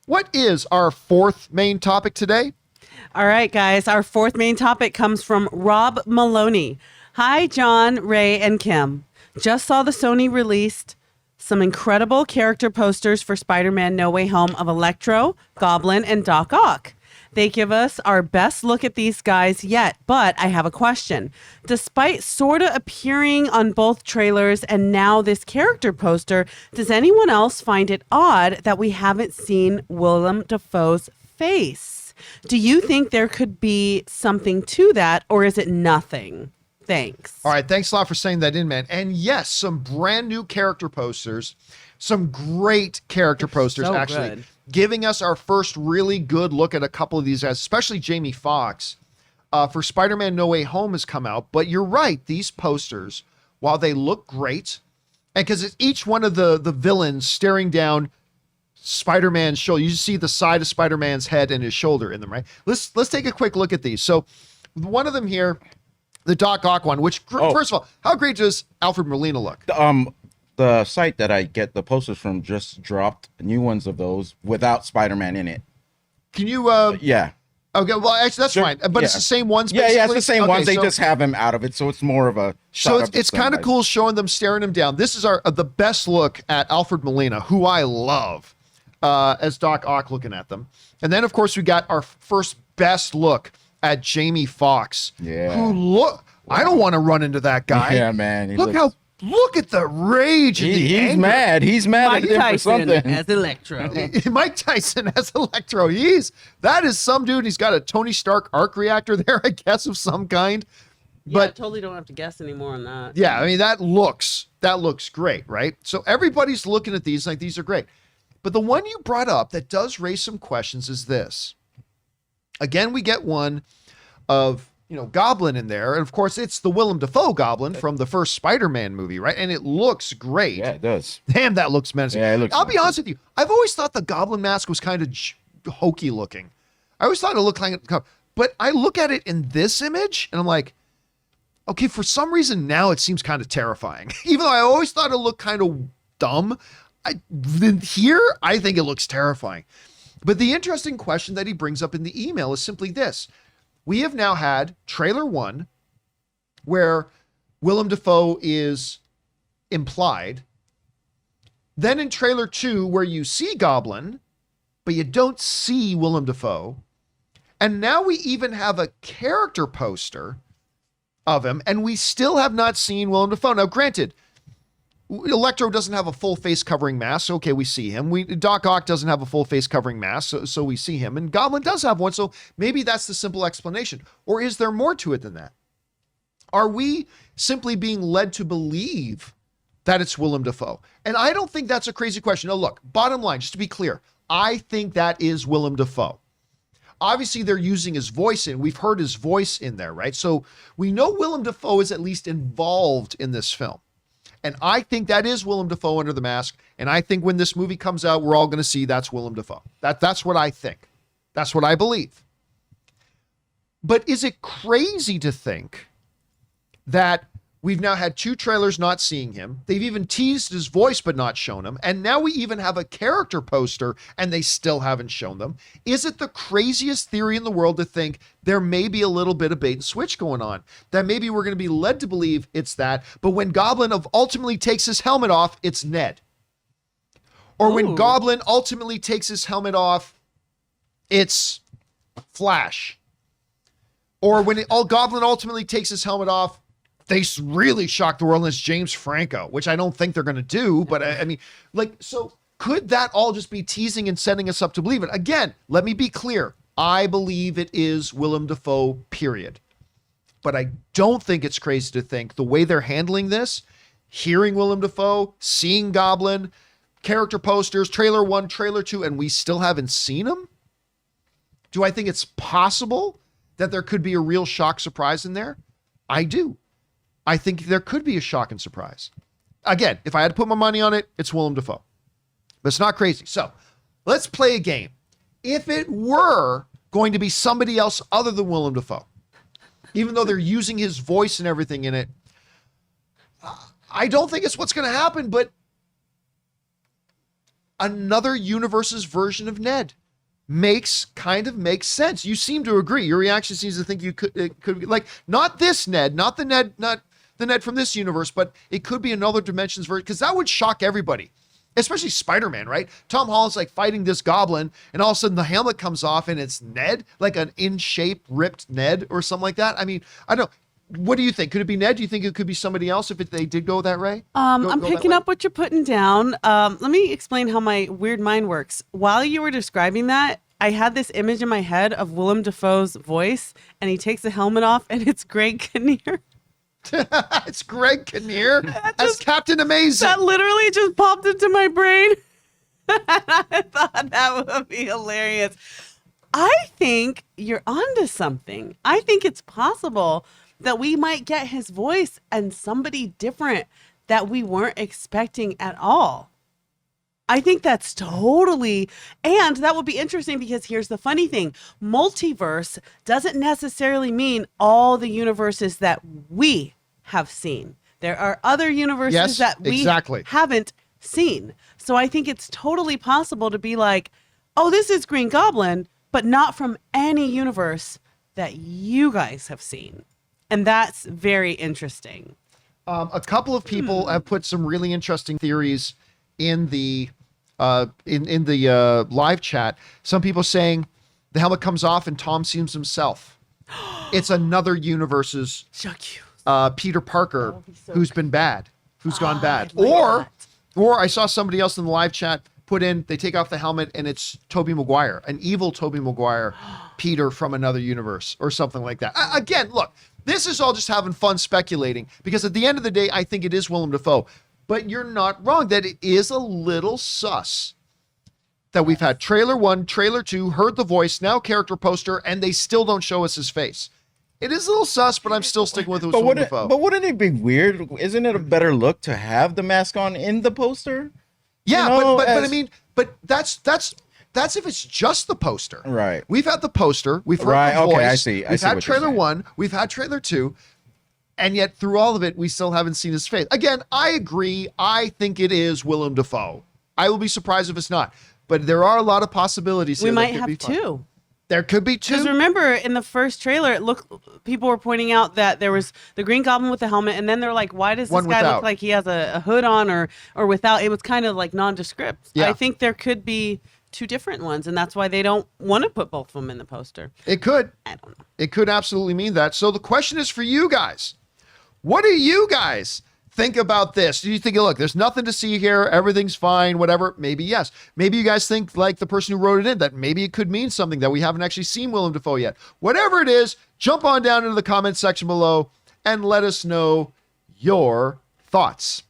what is our fourth main topic today? All right, guys. Our fourth main topic comes from Rob Maloney. Hi, John, Ray, and Kim. Just saw the Sony released some incredible character posters for Spider-Man No Way Home of Electro, Goblin, and Doc Ock. They give us our best look at these guys yet, but I have a question. Despite sorta appearing on both trailers and now this character poster, does anyone else find it odd that we haven't seen Willem Dafoe's face? Do you think there could be something to that, or is it nothing? Thanks. All right, thanks a lot for saying that in, man. And yes, some brand new character posters, some great character posters, so actually. Good. Giving us our first really good look at a couple of these guys, especially Jamie Foxx, for Spider-Man No Way Home has come out. But you're right, these posters, while they look great, and because it's each one of the villains staring down Spider-Man's shoulder. You see the side of Spider-Man's head and his shoulder in them, right? Let's take a quick look at these. So one of them here, the Doc Ock one, which, first of all, how great does Alfred Molina look? The site that I get the posters from just dropped new ones of those without Spider-Man in it. Can you? Yeah. Okay, well, actually, that's fine. But it's the same ones, basically? Yeah, it's the same ones. They so, just have him out of it, so it's more of a shot. So it's kind of cool showing them staring him down. This is the best look at Alfred Molina, who I love, as Doc Ock looking at them. And then, of course, we got our first best look at Jamie Foxx. Yeah. Who I don't want to run into that guy. Yeah, man. Look at the rage and the he's anger. mad. He's mad Mike at him Tyson for something. as Electro. Mike Tyson as Electro. That is some dude. He's got a Tony Stark arc reactor there, I guess, of some kind. But totally don't have to guess anymore on that. yeah, I mean, that looks great, right? So everybody's looking at these like these are great. But the one you brought up that does raise some questions is this. Again, we get one of, Goblin in there. And of course, it's the Willem Dafoe Goblin from the first Spider-Man movie, right? And it looks great. Yeah, it does. Damn, that looks menacing. Yeah, it looks I'll be honest with you. I've always thought the Goblin mask was kind of hokey looking. I always thought it looked like, but I look at it in this image and I'm like, okay, for some reason now it seems kind of terrifying. Even though I always thought it looked kind of dumb, here I think it looks terrifying. But the interesting question that he brings up in the email is simply this. We have now had trailer 1 where Willem Dafoe is implied. Then in trailer 2 where you see Goblin, but you don't see Willem Dafoe. And now we even have a character poster of him, and we still have not seen Willem Dafoe. Now, granted, Electro doesn't have a full face covering mask, so okay, we see him. Doc Ock doesn't have a full face covering mask, so we see him. And Goblin does have one, so maybe that's the simple explanation. Or is there more to it than that? Are we simply being led to believe that it's Willem Dafoe? And I don't think that's a crazy question. Now, look, bottom line, just to be clear, I think that is Willem Dafoe. Obviously, they're using his voice in. We've heard his voice in there, right? So we know Willem Dafoe is at least involved in this film. And I think that is Willem Dafoe under the mask. And I think when this movie comes out, we're all going to see that's Willem Dafoe. That's what I think. That's what I believe. But is it crazy to think that we've now had 2 trailers not seeing him? They've even teased his voice but not shown him. And now we even have a character poster and they still haven't shown them. Is it the craziest theory in the world to think there may be a little bit of bait and switch going on? That maybe we're going to be led to believe it's that, but when Goblin ultimately takes his helmet off, it's Ned. Or when Goblin ultimately takes his helmet off, it's Flash. Or when Goblin ultimately takes his helmet off, they really shock the world, and it's James Franco, which I don't think they're going to do. But I mean, so could that all just be teasing and setting us up to believe it? Again, let me be clear. I believe it is Willem Dafoe, period. But I don't think it's crazy to think the way they're handling this, hearing Willem Dafoe, seeing Goblin, character posters, trailer 1, trailer 2, and we still haven't seen him. Do I think it's possible that there could be a real shock surprise in there? I do. I think there could be a shock and surprise. Again, if I had to put my money on it, it's Willem Dafoe. But it's not crazy. So let's play a game. If it were going to be somebody else other than Willem Dafoe, even though they're using his voice and everything in it, I don't think it's what's going to happen, but another universe's version of Ned. Makes sense. You seem to agree. Your reaction seems to think it could be like not this Ned, not the Ned from this universe, but it could be another dimensions version, because that would shock everybody, especially Spider-Man, right? Tom Holland's like fighting this goblin, and all of a sudden the helmet comes off and it's Ned, like an in shape ripped Ned or something like that. I mean, I don't know. What do you think? Could it be Ned? Do you think it could be somebody else if they did go that way? I'm picking up what you're putting down. Let me explain how my weird mind works. While you were describing that, I had this image in my head of Willem Dafoe's voice, and he takes the helmet off, and it's Greg Kinnear. It's Greg Kinnear as Captain Amazing. That literally just popped into my brain. I thought that would be hilarious. I think you're onto something. I think it's possible that we might get his voice and somebody different that we weren't expecting at all. I think that's totally, and that would be interesting because here's the funny thing. Multiverse doesn't necessarily mean all the universes that we have seen. There are other universes that we haven't seen. So I think it's totally possible to be like, oh, this is Green Goblin, but not from any universe that you guys have seen. And that's very interesting. A couple of people have put some really interesting theories in the live chat. Some people saying the helmet comes off and Tom seems himself. It's another universe's Peter Parker who's been bad, who's gone bad. Or I saw somebody else in the live chat put in, they take off the helmet and it's Tobey Maguire, an evil Tobey Maguire, Peter from another universe or something like that. Again, look, this is all just having fun speculating, because at the end of the day, I think it is Willem Dafoe. But you're not wrong that it is a little sus that we've had trailer 1, trailer 2, heard the voice, now character poster, and they still don't show us his face. It is a little sus, but I'm still sticking with it. Willem Dafoe. But wouldn't it be weird? Isn't it a better look to have the mask on in the poster? Yeah, you know, but I mean, but that's if it's just the poster. Right. We've had the poster. We've heard the voice. Okay, I see. We've had trailer 1. We've had trailer 2. And yet through all of it, we still haven't seen his face. Again, I agree. I think it is Willem Dafoe. I will be surprised if it's not. But there are a lot of possibilities here. We might have two. There could be two. Because remember, in the first trailer, people were pointing out that there was the Green Goblin with the helmet, and then they're like, why does this guy look like he has a hood on or without? It was kind of like nondescript. Yeah. I think there could be two different ones, and that's why they don't want to put both of them in the poster. It could. I don't know. It could absolutely mean that. So the question is for you guys. What do you guys think about this? Do you think, look, there's nothing to see here, everything's fine, whatever? Maybe yes. Maybe you guys think, like the person who wrote it in, that maybe it could mean something, that we haven't actually seen Willem Dafoe yet. Whatever it is, jump on down into the comments section below and let us know your thoughts.